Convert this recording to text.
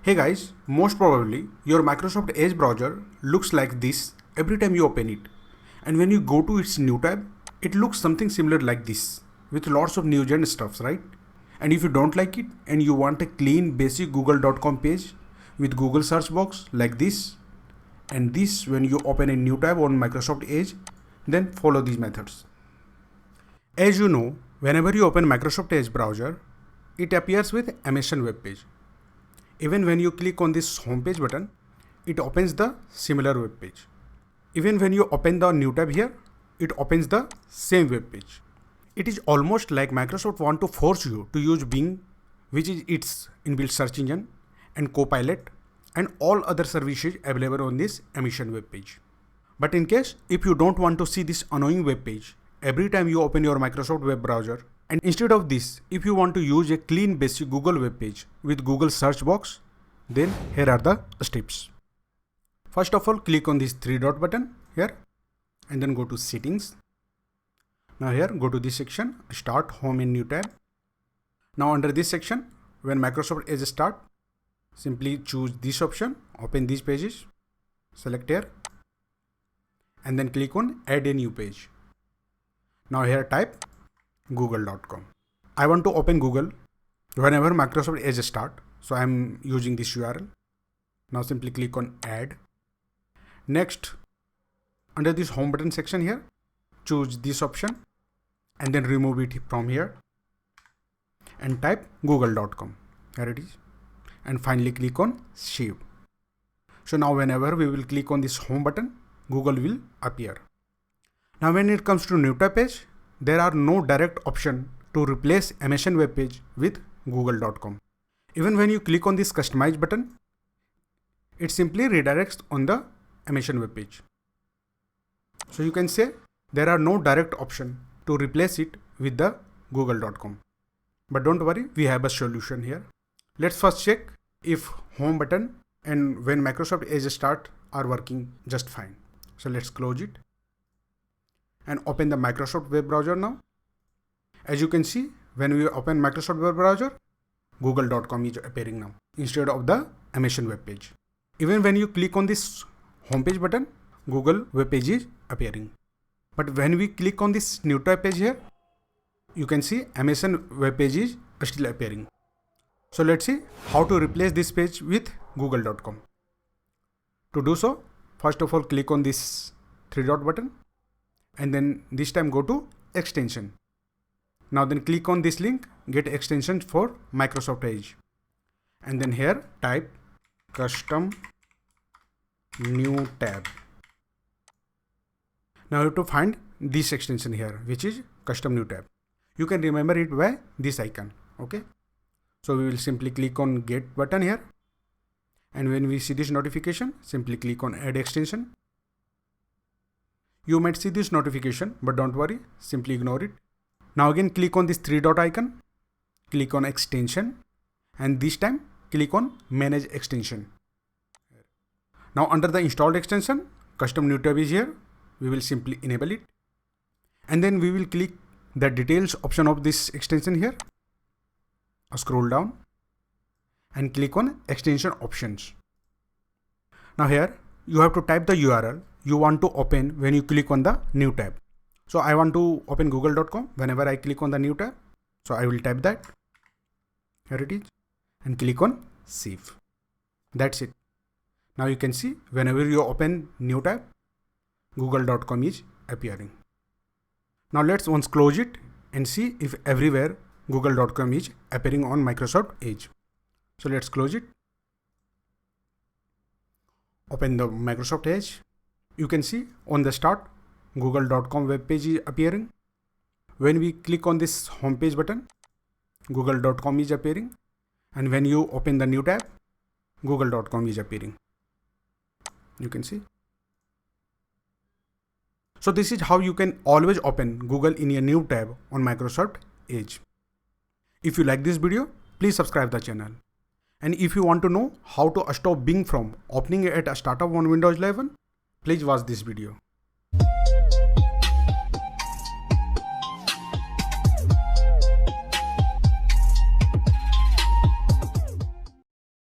Hey guys, most probably your Microsoft Edge browser looks like this every time you open it. And when you go to its new tab, it looks something similar like this with lots of new gen stuffs, right? And if you don't like it and you want a clean basic google.com page with Google search box like this, and this when you open a new tab on Microsoft Edge, then follow these methods. As you know, whenever you open Microsoft Edge browser, it appears with Amazon web page. Even when you click on this homepage button, it opens the similar web page. Even when you open the new tab here, it opens the same web page. It is almost like Microsoft want to force you to use Bing, which is its inbuilt search engine, and Copilot, and all other services available on this Amazon web page. But in case if you don't want to see this annoying web page every time you open your Microsoft web browser, and instead of this, if you want to use a clean basic Google web page with Google search box, then here are the steps. First of all, click on this three dot button here and then go to settings. Now here, go to this section, start home in new tab. Now under this section, when Microsoft Edge start, simply choose this option, open these pages, select here, and then click on add a new page. Now here type google.com. I want to open Google whenever Microsoft Edge start, so I'm using this URL. Now simply click on add. Next, under this home button section here, choose this option and then remove it from here and type google.com. Here it is. And finally click on save. So now whenever we will click on this home button, Google will appear. Now when it comes to new tab page, there are no direct option to replace Amazon web page with google.com. Even when you click on this customize button, it simply redirects on the Amazon web page. So you can say there are no direct option to replace it with the google.com. But don't worry, we have a solution here. Let's first check if home button and when Microsoft Edge start are working just fine. So let's close it and open the Microsoft web browser now. As you can see, when we open Microsoft web browser, google.com is appearing now instead of the Amazon web page. Even when you click on this homepage button, Google web page is appearing. But when we click on this new tab page here, you can see Amazon web page is still appearing. So let's see how to replace this page with google.com. To do so, first of all, click on this three dot button and then this time go to extension. Now then click on this link, get extensions for Microsoft Edge. And then here type custom new tab. Now you have to find this extension here, which is custom new tab. You can remember it by this icon. Okay. So we will simply click on get button here. And when we see this notification, simply click on add extension. You might see this notification, but don't worry, simply ignore it. Now again click on this three dot icon, click on extension, and this time click on manage extension. Now under the installed extension, custom new tab is here. We will simply enable it. And then we will click the details option of this extension here. Scroll down and click on extension options. Now here you have to type the URL you want to open when you click on the new tab. So I want to open google.com whenever I click on the new tab. So I will type that. Here it is. And click on save. That's it. Now you can see whenever you open new tab, google.com is appearing. Now let's once close it and see if everywhere google.com is appearing on Microsoft Edge. So let's close it. Open the Microsoft Edge. You can see on the start, google.com web page is appearing. When we click on this homepage button, google.com is appearing. And when you open the new tab, google.com is appearing. You can see. So this is how you can always open Google in a new tab on Microsoft Edge. If you like this video, please subscribe the channel. And if you want to know how to stop Bing from opening at a startup on Windows 11, please watch this video.